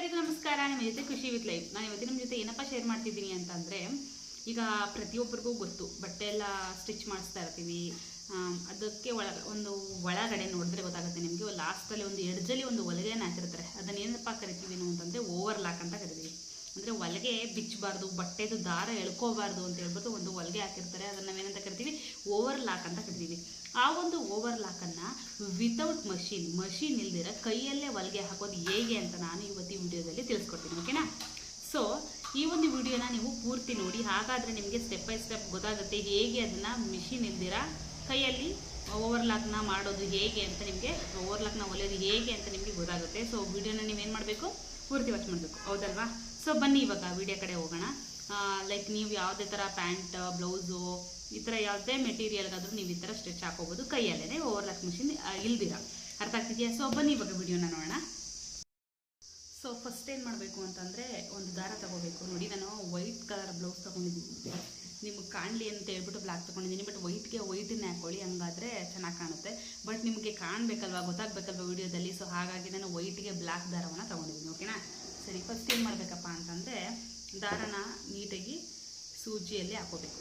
ಎಲ್ಲರಿಗೂ ನಮಸ್ಕಾರ. ನಿಮ್ಮ ಜೊತೆ ಖುಷಿ ವಿತ್ ಲೈಫ್. ನಾನು ಇವತ್ತು ನಿಮ್ಮ ಜೊತೆ ಏನಪ್ಪ ಶೇರ್ ಮಾಡ್ತಿದ್ದೀನಿ ಅಂತಂದರೆ, ಈಗ ಪ್ರತಿಯೊಬ್ಬರಿಗೂ ಗೊತ್ತು ಬಟ್ಟೆ ಎಲ್ಲ ಸ್ಟಿಚ್ ಮಾಡಿಸ್ತಾ ಇರ್ತೀವಿ. ಅದಕ್ಕೆ ಒಳಗಡೆ ನೋಡಿದ್ರೆ ಗೊತ್ತಾಗುತ್ತೆ ನಿಮಗೆ. ಲಾಸ್ಟಲ್ಲಿ ಒಂದು ಎಡ್ಜಲ್ಲಿ ಒಂದು ಹೊಲಿಗೆಯನ್ನು ಹಾಕಿರ್ತಾರೆ. ಅದನ್ನು ಏನಪ್ಪ ಕರಿತೀವಿ ಅಂತಂದರೆ ಓವರ್ ಲಾಕ್ ಅಂತ ಕರಿತೀವಿ. ಅಂದರೆ ಹೊಲಿಗೆ ಬಿಚ್ಚಬಾರ್ದು, ಬಟ್ಟೆದು ದಾರ ಎಳ್ಕೋಬಾರ್ದು ಅಂತ ಹೇಳ್ಬಿಟ್ಟು ಒಂದು ಹೊಲಿಗೆ ಹಾಕಿರ್ತಾರೆ. ಅದನ್ನು ನಾವೇನಂತ ಕರಿತೀವಿ, ಓವರ್ ಲಾಕ್ ಅಂತ ಕರಿತೀವಿ. ಆ ಒಂದು ಓವರ್ ಲಾಕನ್ನು ವಿತೌಟ್ ಮಷೀನ್ ಇಲ್ದಿರ ಕೈಯಲ್ಲೇ ಹೊಲಿಗೆ ಹಾಕೋದು ಹೇಗೆ ಅಂತ ನಾನು ಇವತ್ತು ಈ ವಿಡಿಯೋದಲ್ಲಿ ತಿಳಿಸ್ಕೊಡ್ತೀನಿ. ಓಕೆನಾ? ಸೊ ಈ ಒಂದು ವಿಡಿಯೋನ ನೀವು ಪೂರ್ತಿ ನೋಡಿ, ಹಾಗಾದರೆ ನಿಮಗೆ ಸ್ಟೆಪ್ ಬೈ ಸ್ಟೆಪ್ ಗೊತ್ತಾಗುತ್ತೆ ಹೇಗೆ ಅದನ್ನು ಮಿಷಿನ್ ಇಲ್ದಿರ ಕೈಯಲ್ಲಿ ಓವರ್ಲಾಕ್ನ ಮಾಡೋದು ಹೇಗೆ ಅಂತ, ನಿಮಗೆ ಓವರ್ಲಾಕ್ನ ಹೊಲಿಯೋದು ಹೇಗೆ ಅಂತ ನಿಮಗೆ ಗೊತ್ತಾಗುತ್ತೆ. ಸೊ ವಿಡಿಯೋನ ನೀವೇನು ಮಾಡಬೇಕು, ಪೂರ್ತಿ ವಾಚ್ ಮಾಡಬೇಕು, ಹೌದಲ್ವಾ? ಸೊ ಬನ್ನಿ ಇವಾಗ ವಿಡಿಯೋ ಕಡೆ ಹೋಗೋಣ. ಲೈಕ್ ನೀವು ಯಾವುದೇ ಥರ ಪ್ಯಾಂಟ್, ಬ್ಲೌಸು, ಈ ಥರ ಯಾವುದೇ ಮೆಟೀರಿಯಲ್ಗಾದರೂ ನೀವು ಈ ಥರ ಸ್ಟಿಚ್ ಹಾಕೋಬೋದು ಕೈಯಲ್ಲೇ, ಓವರ್ಲಾಕ್ ಮಿಷಿನ್ ಇಲ್ದಿರ. ಅರ್ಥ ಆಗ್ತಿದೆಯಾ? ಸೊ ಬನ್ನಿ ಇವಾಗ ವಿಡಿಯೋನ ನೋಡೋಣ. ಸೊ ಫಸ್ಟ್ ಏನು ಮಾಡಬೇಕು ಅಂತಂದರೆ, ಒಂದು ದಾರ ತೊಗೋಬೇಕು. ನೋಡಿ, ನಾನು ವೈಟ್ ಕಲರ್ ಬ್ಲೌಸ್ ತೊಗೊಂಡಿದ್ದೀನಿ. ನಿಮಗೆ ಕಾಣಲಿ ಅಂತ ಹೇಳ್ಬಿಟ್ಟು ಬ್ಲ್ಯಾಕ್ ತೊಗೊಂಡಿದ್ದೀನಿ. ಬಟ್ ವೈಟನ್ನೇ ಹಾಕ್ಕೊಳ್ಳಿ, ಹಂಗಾದರೆ ಚೆನ್ನಾಗಿ ಕಾಣುತ್ತೆ. ಬಟ್ ನಿಮಗೆ ಕಾಣಬೇಕಲ್ವಾ, ಗೊತ್ತಾಗಬೇಕಲ್ವ ವಿಡಿಯೋದಲ್ಲಿ. ಸೊ ಹಾಗಾಗಿ ನಾನು ವೈಟ್ಗೆ ಬ್ಲ್ಯಾಕ್ ದಾರವನ್ನು ತೊಗೊಂಡಿದ್ದೀನಿ. ಓಕೆನಾ? ಸರಿ, ಫಸ್ಟ್ ಏನು ಮಾಡಬೇಕಪ್ಪ ಅಂತಂದರೆ, ದಾರನ ನೀಟಾಗಿ ಸೂಜಿಯಲ್ಲಿ ಹಾಕೋಬೇಕು.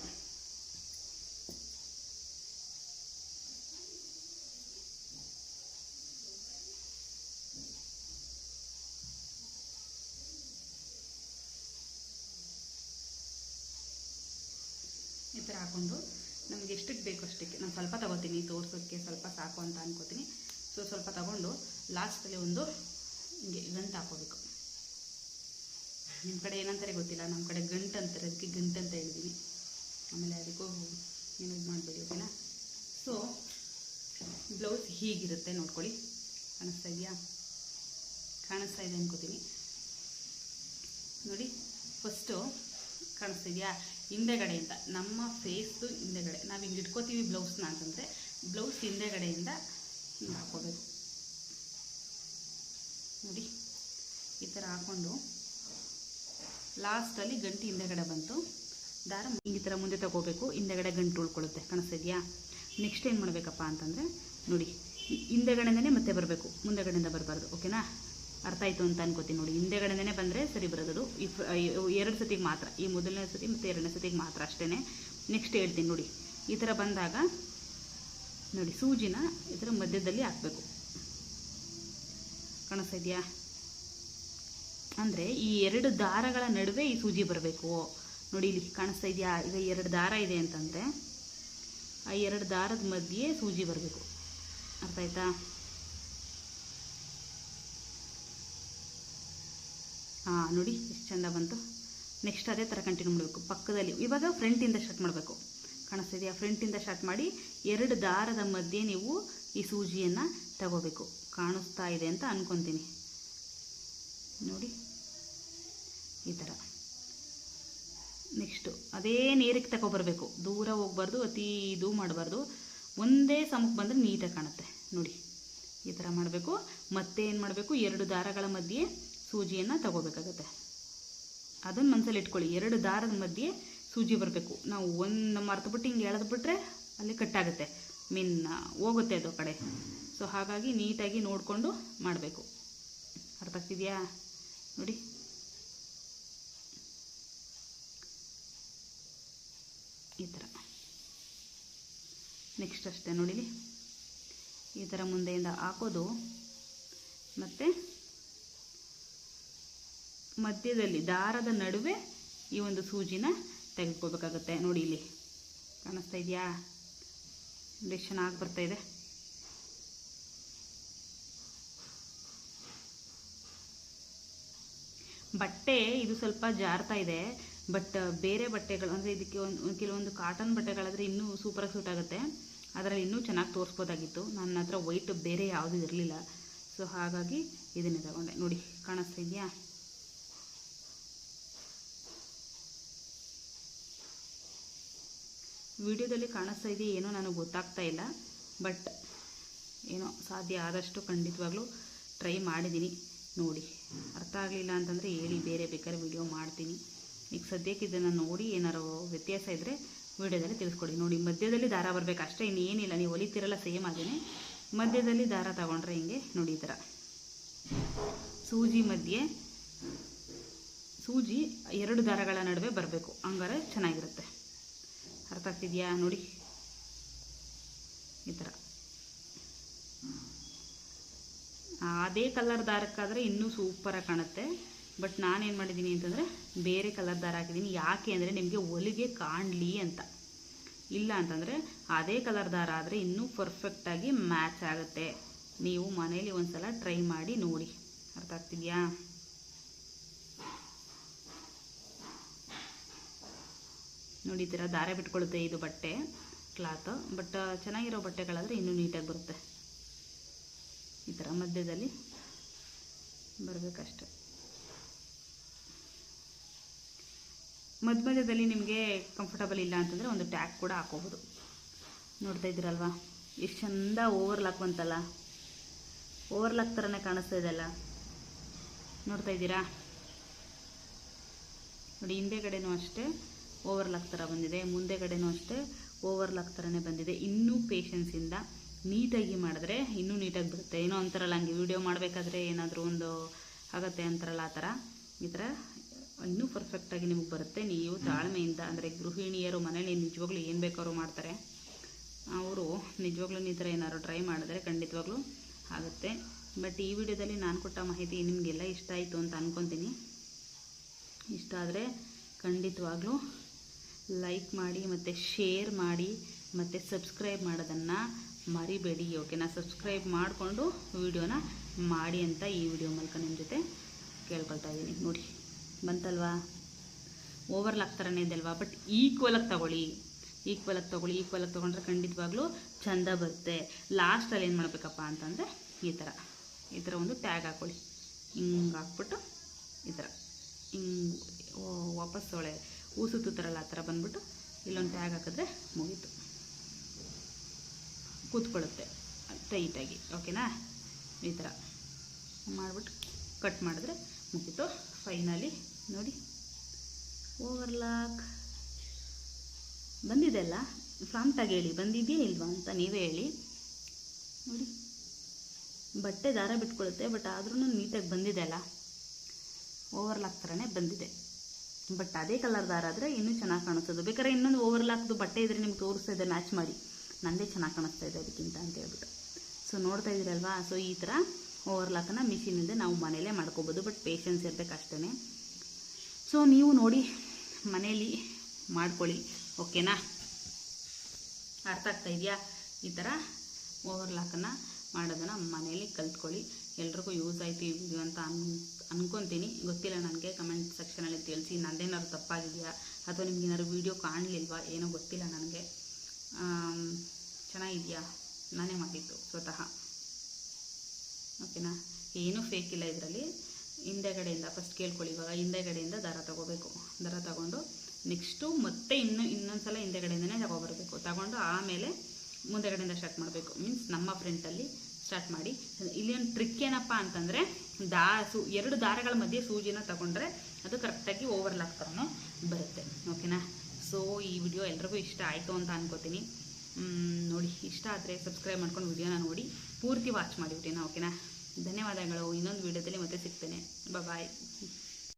ಈ ಥರ ಹಾಕ್ಕೊಂಡು ನಮಗೆ ಎಷ್ಟಕ್ಕೆ ಬೇಕು ಅಷ್ಟಕ್ಕೆ, ನಾನು ಸ್ವಲ್ಪ ತೊಗೋತೀನಿ ತೋರ್ಸೋಕ್ಕೆ, ಸ್ವಲ್ಪ ಸಾಕು ಅಂತ ಅನ್ಕೋತೀನಿ. ಸೊ ಸ್ವಲ್ಪ ತೊಗೊಂಡು ಲಾಸ್ಟಲ್ಲಿ ಒಂದು ಹಿಂಗೆ ಗಂಟು ಹಾಕೋಬೇಕು. ನಿಮ್ಮ ಕಡೆ ಏನಂತಾರೆ ಗೊತ್ತಿಲ್ಲ, ನಮ್ಮ ಕಡೆ ಗಂಟು ಅಂತಾರೆ, ಅದಕ್ಕೆ ಗಂಟು ಅಂತ ಹೇಳಿದ್ದೀನಿ. ಆಮೇಲೆ ಅದಕ್ಕೂ ಏನು ಇದು ಮಾಡಬೇಡಿ. ಓಕೆನಾ? ಸೊ ಬ್ಲೌಸ್ ಹೀಗಿರುತ್ತೆ, ನೋಡ್ಕೊಳ್ಳಿ. ಕಾಣಿಸ್ತಾ ಇದೆಯಾ? ಕಾಣಿಸ್ತಾ ಇದೆ ಅನ್ಕೋತೀನಿ. ನೋಡಿ, ಫಸ್ಟು ಕಾಣಿಸ್ತಾ ಇದೆಯಾ? ಹಿಂದೆಗಡೆಯಿಂದ, ನಮ್ಮ ಫೇಸ್ದು ಹಿಂದೆಗಡೆ ನಾವು ಹಿಂಗೆ ಇಟ್ಕೋತೀವಿ ಬ್ಲೌಸ್ನ ಅಂತಂದರೆ, ಬ್ಲೌಸ್ ಹಿಂದೆಗಡೆಯಿಂದ ಹಿಂಗೆ ಹಾಕೋಬೇಕು. ನೋಡಿ, ಈ ಥರ ಹಾಕ್ಕೊಂಡು ಲಾಸ್ಟಲ್ಲಿ ಗಂಟು ಹಿಂದೆಗಡೆ ಬಂತು, ದಾರ ಈ ಥರ ಮುಂದೆ ತಗೋಬೇಕು. ಹಿಂದೆಗಡೆ ಗಂಟು ಉಳ್ಕೊಳ್ಳುತ್ತೆ. ಕಾಣಿಸ್ತಾ ಇದೆಯಾ? ನೆಕ್ಸ್ಟ್ ಏನು ಮಾಡಬೇಕಪ್ಪ ಅಂತಂದರೆ, ನೋಡಿ, ಹಿಂದೆಗಡೆಯಿಂದನೇ ಮತ್ತೆ ಬರಬೇಕು, ಮುಂದೆಗಡೆಯಿಂದ ಬರಬಾರ್ದು. ಓಕೆನಾ? ಅರ್ಥ ಆಯಿತು ಅಂತ ಅನ್ಕೋತೀನಿ. ನೋಡಿ, ಹಿಂದೆಗಡೆನೇ ಬಂದರೆ ಸರಿ ಬರೋದು. ಎರಡು ಸತಿಗೆ ಮಾತ್ರ, ಈ ಮೊದಲನೇ ಸತಿ ಮತ್ತು ಎರಡನೇ ಸತಿಗೆ ಮಾತ್ರ ಅಷ್ಟೇ. ನೆಕ್ಸ್ಟ್ ಹೇಳ್ತೀನಿ ನೋಡಿ. ಈ ಥರ ಬಂದಾಗ ನೋಡಿ, ಸೂಜಿನ ಈ ಥರ ಮಧ್ಯದಲ್ಲಿ ಹಾಕಬೇಕು. ಕಾಣಿಸ್ತಾ ಇದೆಯಾ? ಅಂದರೆ ಈ ಎರಡು ದಾರಗಳ ನಡುವೆ ಈ ಸೂಜಿ ಬರಬೇಕು. ನೋಡಿ, ಇಲ್ಲಿ ಕಾಣಿಸ್ತಾ ಇದೆಯಾ? ಈಗ ಎರಡು ದಾರ ಇದೆ ಅಂತಂದರೆ, ಆ ಎರಡು ದಾರದ ಮಧ್ಯೆ ಸೂಜಿ ಬರಬೇಕು. ಅರ್ಥ ಆಯ್ತಾ? ನೋಡಿ ಎಷ್ಟು ಚೆಂದ ಬಂತು. ನೆಕ್ಸ್ಟ್ ಅದೇ ಥರ ಕಂಟಿನ್ಯೂ ಮಾಡಬೇಕು. ಪಕ್ಕದಲ್ಲಿ ಇವಾಗ ಫ್ರಂಟಿಂದ ಸ್ಟಾರ್ಟ್ ಮಾಡಬೇಕು. ಕಾಣಿಸ್ತಾ ಇದೆಯಾ? ಫ್ರಂಟಿಂದ ಸ್ಟಾರ್ಟ್ ಮಾಡಿ ಎರಡು ದಾರದ ಮಧ್ಯೆ ನೀವು ಈ ಸೂಜಿಯನ್ನು ತಗೋಬೇಕು. ಕಾಣಿಸ್ತಾ ಇದೆ ಅಂತ ಅಂದ್ಕೊತೀನಿ. ನೋಡಿ, ಈ ಥರ. ನೆಕ್ಸ್ಟು ಅದೇ ನೇರಕ್ಕೆ ತಗೊಬರ್ಬೇಕು, ದೂರ ಹೋಗ್ಬಾರ್ದು, ಅತಿ ಇದು ಮಾಡಬಾರ್ದು. ಒಂದೇ ಸಮಕ್ಕೆ ಬಂದರೆ ನೀಟಾಗಿ ಕಾಣುತ್ತೆ. ನೋಡಿ, ಈ ಥರ ಮಾಡಬೇಕು. ಮತ್ತೆ ಏನು ಮಾಡಬೇಕು, ಎರಡು ದಾರಗಳ ಮಧ್ಯೆ ಸೂಜಿಯನ್ನು ತಗೋಬೇಕಾಗತ್ತೆ. ಅದನ್ನು ಮನಸ್ಸಲ್ಲಿ ಇಟ್ಕೊಳ್ಳಿ. ಎರಡು ದಾರದ ಮಧ್ಯೆ ಸೂಜಿ ಬರಬೇಕು. ನಾವು ಒಂದು ಮರ್ತುಬಿಟ್ಟು ಹಿಂಗೆ ಎಳೆದ್ಬಿಟ್ರೆ ಅಲ್ಲಿ ಕಟ್ಟಾಗುತ್ತೆ, ಹೋಗುತ್ತೆ ಅದು ಕಡೆ. ಸೊ ಹಾಗಾಗಿ ನೀಟಾಗಿ ನೋಡಿಕೊಂಡು ಮಾಡಬೇಕು. ಅರ್ಥ ಆಗ್ತಿದೆಯಾ? ನೋಡಿ, ಈ ಥರ. ನೆಕ್ಸ್ಟ್ ಅಷ್ಟೇ ನೋಡಿ, ಈ ಥರ ಮುಂದೆಯಿಂದ ಹಾಕೋದು, ಮತ್ತು ಮಧ್ಯದಲ್ಲಿ ದಾರದ ನಡುವೆ ಈ ಒಂದು ಸೂಜಿನ ತೆಗೆದುಕೋಬೇಕಾಗತ್ತೆ. ನೋಡಿ, ಇಲ್ಲಿ ಕಾಣಿಸ್ತಾ ಇದೆಯಾ? ಎಷ್ಟು ಚೆನ್ನಾಗಿ ಬರ್ತಾ ಇದೆ. ಬಟ್ಟೆ ಇದು ಸ್ವಲ್ಪ ಜಾರ್ತಾ ಇದೆ. ಬಟ್ ಬೇರೆ ಬಟ್ಟೆಗಳು ಅಂದರೆ ಇದಕ್ಕೆ ಕೆಲವೊಂದು ಕಾಟನ್ ಬಟ್ಟೆಗಳಾದರೆ ಇನ್ನೂ ಸೂಪರಾಗಿ ಸೂಟ್ ಆಗುತ್ತೆ. ಅದರಲ್ಲಿ ಇನ್ನೂ ಚೆನ್ನಾಗಿ ತೋರಿಸ್ಬೋದಾಗಿತ್ತು. ನನ್ನ ಹತ್ರ ವೈಟ್ ಬೇರೆ ಯಾವುದೂ ಇರಲಿಲ್ಲ. ಸೊ ಹಾಗಾಗಿ ಇದನ್ನೇ ತಗೊಂಡೆ. ನೋಡಿ, ಕಾಣಿಸ್ತಾ ಇದೆಯಾ? ವಿಡಿಯೋದಲ್ಲಿ ಕಾಣಿಸ್ತಾ ಇದೆಯಾ ಏನೋ ನನಗೆ ಗೊತ್ತಾಗ್ತಾ ಇಲ್ಲ. ಬಟ್ ಏನೋ ಸಾಧ್ಯ ಆದಷ್ಟು ಖಂಡಿತವಾಗ್ಲೂ ಟ್ರೈ ಮಾಡಿದ್ದೀನಿ. ನೋಡಿ, ಅರ್ಥ ಆಗಲಿಲ್ಲ ಅಂತಂದರೆ ಹೇಳಿ, ಬೇರೆ ಬೇಕಾದ್ರೆ ವಿಡಿಯೋ ಮಾಡ್ತೀನಿ. ಈಗ ಸದ್ಯಕ್ಕೆ ಇದನ್ನು ನೋಡಿ ಏನಾರು ವ್ಯತ್ಯಾಸ ಇದ್ದರೆ ವಿಡಿಯೋದಲ್ಲಿ ತಿಳಿಸ್ಕೊಡಿ. ನೋಡಿ, ಮಧ್ಯದಲ್ಲಿ ದಾರ ಬರಬೇಕು ಅಷ್ಟೇ, ಇನ್ನೇನಿಲ್ಲ. ನೀವು ಹೊಲಿತಿರಲ್ಲ ಸೇಮ್ ಆಗೇನೆ, ಮಧ್ಯದಲ್ಲಿ ದಾರ ತಗೊಂಡ್ರೆ ಹಿಂಗೆ ನೋಡಿ, ಈ ಥರ ಸೂಜಿ ಮಧ್ಯೆ ಸೂಜಿ 2 ದಾರಗಳ ನಡುವೆ ಬರಬೇಕು, ಹಂಗಾರೆ ಚೆನ್ನಾಗಿರುತ್ತೆ. ಅರ್ಥ ಆಗ್ತಿದೆಯಾ? ನೋಡಿ ಈ ಥರ. ಅದೇ ಕಲರ್ ದಾರಕ್ಕಾದರೆ ಇನ್ನೂ ಸೂಪರಾಗಿ ಕಾಣುತ್ತೆ. ಬಟ್ ನಾನೇನು ಮಾಡಿದ್ದೀನಿ ಅಂತಂದರೆ ಬೇರೆ ಕಲರ್ ದಾರ ಹಾಕಿದ್ದೀನಿ. ಯಾಕೆ ಅಂದರೆ ನಿಮಗೆ ಹೊಲಿಗೆ ಕಾಣಲಿ ಅಂತ. ಇಲ್ಲ ಅಂತಂದರೆ ಅದೇ ಕಲರ್ ದಾರ ಆದರೆ ಇನ್ನೂ ಪರ್ಫೆಕ್ಟಾಗಿ ಮ್ಯಾಚ್ ಆಗುತ್ತೆ. ನೀವು ಮನೇಲಿ ಒಂದು ಸಲ ಟ್ರೈ ಮಾಡಿ ನೋಡಿ. ಅರ್ಥ ಆಗ್ತಿದೆಯಾ? ನೋಡಿ ಈ ಥರ ದಾರ ಬಿಟ್ಕೊಳ್ಳುತ್ತೆ ಇದು ಬಟ್ಟೆ ಕ್ಲಾತ್. ಬಟ್ ಚೆನ್ನಾಗಿರೋ ಬಟ್ಟೆಗಳಾದರೆ ಇನ್ನೂ ನೀಟಾಗಿ ಬರುತ್ತೆ. ಈ ಥರ ಮಧ್ಯದಲ್ಲಿ ಬರಬೇಕಷ್ಟೆ. ಮಧ್ಯದಲ್ಲಿ ನಿಮಗೆ ಕಂಫರ್ಟಬಲ್ ಇಲ್ಲ ಅಂತಂದರೆ ಒಂದು ಟ್ಯಾಗ್ ಕೂಡ ಹಾಕೋಬೋದು. ನೋಡ್ತಾ ಇದ್ದೀರಲ್ವಾ ಎಷ್ಟು ಚಂದ ಓವರ್ಲಾಕ್ ಬಂತಲ್ಲ. ಓವರ್ಲಾಕ್ ಥರನೇ ಕಾಣಿಸ್ತಾ ಇದೆಯಲ್ಲ, ನೋಡ್ತಾ ಇದ್ದೀರಾ? ನೋಡಿ ಹಿಂದೆಗಡೆನೂ ಅಷ್ಟೇ ಓವರ್ಲಾಕ್ ಥರ ಬಂದಿದೆ, ಮುಂದೆಗಡೆನೂ ಅಷ್ಟೇ ಓವರ್ಲಾಕ್ ಥರನೇ ಬಂದಿದೆ. ಇನ್ನೂ ಪೇಷನ್ಸಿಂದ ನೀಟಾಗಿ ಮಾಡಿದ್ರೆ ಇನ್ನೂ ನೀಟಾಗಿ ಬರುತ್ತೆ. ಏನೋ ಅಂತಾರಲ್ಲ ಹಂಗೆ ವೀಡಿಯೋ ಮಾಡಬೇಕಾದ್ರೆ ಏನಾದರೂ ಒಂದು ಆಗುತ್ತೆ ಅಂತಾರಲ್ಲ, ಆ ಥರ ಈ ಥರ ಇನ್ನೂ ಪರ್ಫೆಕ್ಟಾಗಿ ನಿಮಗೆ ಬರುತ್ತೆ. ನೀವು ತಾಳ್ಮೆಯಿಂದ, ಅಂದರೆ ಗೃಹಿಣಿಯರು ಮನೇಲಿ ನಿಜವಾಗ್ಲೂ ಏನು ಬೇಕಾದ್ರೂ ಮಾಡ್ತಾರೆ, ಅವರು ನಿಜವಾಗ್ಲೂ ಈ ಥರ ಏನಾದ್ರು ಟ್ರೈ ಮಾಡಿದ್ರೆ ಖಂಡಿತವಾಗ್ಲೂ ಆಗುತ್ತೆ. ಬಟ್ ಈ ವಿಡಿಯೋದಲ್ಲಿ ನಾನು ಕೊಟ್ಟ ಮಾಹಿತಿ ನಿಮಗೆಲ್ಲ ಇಷ್ಟ ಆಯಿತು ಅಂತ ಅಂದ್ಕೊತೀನಿ. ಇಷ್ಟ ಆದರೆ ಖಂಡಿತವಾಗ್ಲೂ ಲೈಕ್ ಮಾಡಿ ಮತ್ತು ಶೇರ್ ಮಾಡಿ ಮತ್ತು ಸಬ್ಸ್ಕ್ರೈಬ್ ಮಾಡೋದನ್ನು ಮರಿಬೇಡಿ. ಓಕೆನಾ? ಸಬ್ಸ್ಕ್ರೈಬ್ ಮಾಡಿಕೊಂಡು ವಿಡಿಯೋನ ಮಾಡಿ ಅಂತ ಈ ವಿಡಿಯೋ ಮೂಲಕ ನಿಮ್ಮ ಜೊತೆ ಕೇಳ್ಕೊಳ್ತಾ ಇದ್ದೀನಿ. ನೋಡಿ ಬಂತಲ್ವಾ? ಓವರ್ಲಾಕ್ ಥರನೇ ಇದೆ ಅಲ್ವಾ? ಬಟ್ ಈಕ್ವಲಾಗಿ ತೊಗೊಳ್ಳಿ. ಈಕ್ವಲಾಗಿ ತೊಗೊಂಡ್ರೆ ಖಂಡಿತವಾಗ್ಲೂ ಚೆಂದ ಬರುತ್ತೆ. ಲಾಸ್ಟಲ್ಲಿ ಏನು ಮಾಡಬೇಕಪ್ಪ ಅಂತಂದರೆ ಈ ಥರ ಒಂದು ಟ್ಯಾಗ್ ಹಾಕ್ಕೊಳ್ಳಿ. ಹಿಂಗೆ ಹಾಕ್ಬಿಟ್ಟು ಈ ಥರ ಹಿಂಗೆ ವಾಪಸ್ ಊಸುತ್ತರಲ್ಲ, ಆ ಥರ ಬಂದ್ಬಿಟ್ಟು ಇಲ್ಲೊಂದು ಟ್ಯಾಗ್ ಹಾಕಿದ್ರೆ ಮುಗೀತು, ಕೂತ್ಕೊಳ್ಳುತ್ತೆ ಟೈಟಾಗಿ. ಓಕೆನಾ? ಈ ಥರ ಮಾಡಿಬಿಟ್ಟು ಕಟ್ ಮಾಡಿದ್ರೆ ಮುಗೀತು. ಫೈನಲಿ ನೋಡಿ ಓವರ್ಲಾಕ್ ಬಂದಿದೆ ಅಲ್ಲ. ಫ್ರಾಂಟಾಗಿ ಹೇಳಿ ಬಂದಿದೆಯೇ ಇಲ್ವಾ ಅಂತ ನೀವೇ ಹೇಳಿ. ನೋಡಿ ಬಟ್ಟೆ ದಾರ ಬಿಟ್ಕೊಳ್ಳುತ್ತೆ, ಬಟ್ ಆದ್ರೂ ನೀಟಾಗಿ ಬಂದಿದೆ ಅಲ್ಲ. ಓವರ್ಲಾಕ್ ಥರನೇ ಬಂದಿದೆ. ಬಟ್ ಅದೇ ಕಲರ್ ದಾರ ಆದರೆ ಇನ್ನೂ ಚೆನ್ನಾಗಿ ಕಾಣಿಸೋದು. ಬೇಕಾದ್ರೆ ಇನ್ನೊಂದು ಓವರ್ಲಾಕ್ದು ಬಟ್ಟೆ ಇದ್ದರೆ ನಿಮ್ಗೆ ತೋರಿಸ್ತಾ ಇದೆ, ಮ್ಯಾಚ್ ಮಾಡಿ. ನಂದೇ ಚೆನ್ನಾಗಿ ಕಾಣಿಸ್ತಾ ಇದೆ ಅದಕ್ಕಿಂತ ಅಂತ ಹೇಳ್ಬಿಟ್ಟು. ಸೊ ನೋಡ್ತಾ ಇದ್ದೀರಲ್ವಾ? ಸೊ ಈ ಥರ ಓವರ್ಲಾಕನ್ನು ಮಿಷಿನಿಂದ ನಾವು ಮನೆಯಲ್ಲೇ ಮಾಡ್ಕೋಬೋದು. ಬಟ್ ಪೇಷನ್ಸ್ ಇರಬೇಕು ಅಷ್ಟೇ. ಸೊ ನೀವು ನೋಡಿ ಮನೇಲಿ ಮಾಡ್ಕೊಳ್ಳಿ. ಓಕೆನಾ? ಅರ್ಥ ಆಗ್ತಾ ಇದೆಯಾ? ಈ ಥರ ಓವರ್ಲಾಕನ್ನು ಮಾಡೋದನ್ನು ಮನೇಲಿ ಕಲ್ತ್ಕೊಳ್ಳಿ. ಎಲ್ರಿಗೂ ಯೂಸ್ ಆಯಿತು ಈ ವಿಡಿಯೋ ಅಂತ ಅನ್ಕೊತೀನಿ. ಗೊತ್ತಿಲ್ಲ, ನನಗೆ ಕಮೆಂಟ್ ಸೆಕ್ಷನಲ್ಲಿ ತಿಳಿಸಿ. ನಂದೇನಾದ್ರು ತಪ್ಪಾಗಿದೆಯಾ ಅಥವಾ ನಿಮ್ಗೆ ಏನಾದ್ರು ವೀಡಿಯೋ ಕಾಣಲಿಲ್ವಾ ಏನೋ ಗೊತ್ತಿಲ್ಲ ನನಗೆ. ಚೆನ್ನಾಗಿದೆಯಾ? ನಾನೇ ಮಾಡಿದ್ದು ಸ್ವತಃ. ಓಕೆನಾ? ಏನೂ ಫೇಕ್ ಇಲ್ಲ ಇದರಲ್ಲಿ. ಹಿಂದೆಗಡೆಯಿಂದ ಫಸ್ಟ್ ಕೇಳ್ಕೊಳ್ಳಿ. ಇವಾಗ ಹಿಂದೆಗಡೆಯಿಂದ ದಾರ ತೊಗೋಬೇಕು. ದಾರ ತೊಗೊಂಡು ನೆಕ್ಸ್ಟು ಮತ್ತೆ ಇನ್ನೊಂದು ಸಲ ಹಿಂದೆಗಡೆಯಿಂದನೇ ತಗೊಬರಬೇಕು. ತಗೊಂಡು ಆಮೇಲೆ ಮುಂದೆಗಡೆಯಿಂದ ಸ್ಟಾರ್ಟ್ ಮಾಡಬೇಕು. ಮೀನ್ಸ್ ನಮ್ಮ ಫ್ರಂಟಲ್ಲಿ ಸ್ಟಾರ್ಟ್ ಮಾಡಿ. ಇಲ್ಲಿ ಒಂದು ಟ್ರಿಕ್ ಏನಪ್ಪ ಅಂತಂದರೆ 2 ದಾರಗಳ ಮಧ್ಯೆ ಸೂಜಿನ ತಗೊಂಡ್ರೆ ಅದು ಕರೆಕ್ಟಾಗಿ ಓವರ್ಲಾಕ್ ಥರನೂ ಬರುತ್ತೆ. ಓಕೆನಾ? ಸೊ ಈ ವಿಡಿಯೋ ಎಲ್ರಿಗೂ ಇಷ್ಟ ಆಯಿತು ಅಂತ ಅನ್ಕೋತೀನಿ. ನೋಡಿ, ಇಷ್ಟ ಆದರೆ ಸಬ್ಸ್ಕ್ರೈಬ್ ಮಾಡ್ಕೊಂಡು ವಿಡಿಯೋನ ನೋಡಿ ಪೂರ್ತಿ ವಾಚ್ ಮಾಡಿ ವಿಡಿಯೋನ. ಓಕೆನಾ? ಧನ್ಯವಾದಗಳು. ಇನ್ನೊಂದು ವಿಡಿಯೋದಲ್ಲಿ ಮತ್ತೆ ಸಿಗ್ತೇನೆ. ಬಾಯ್.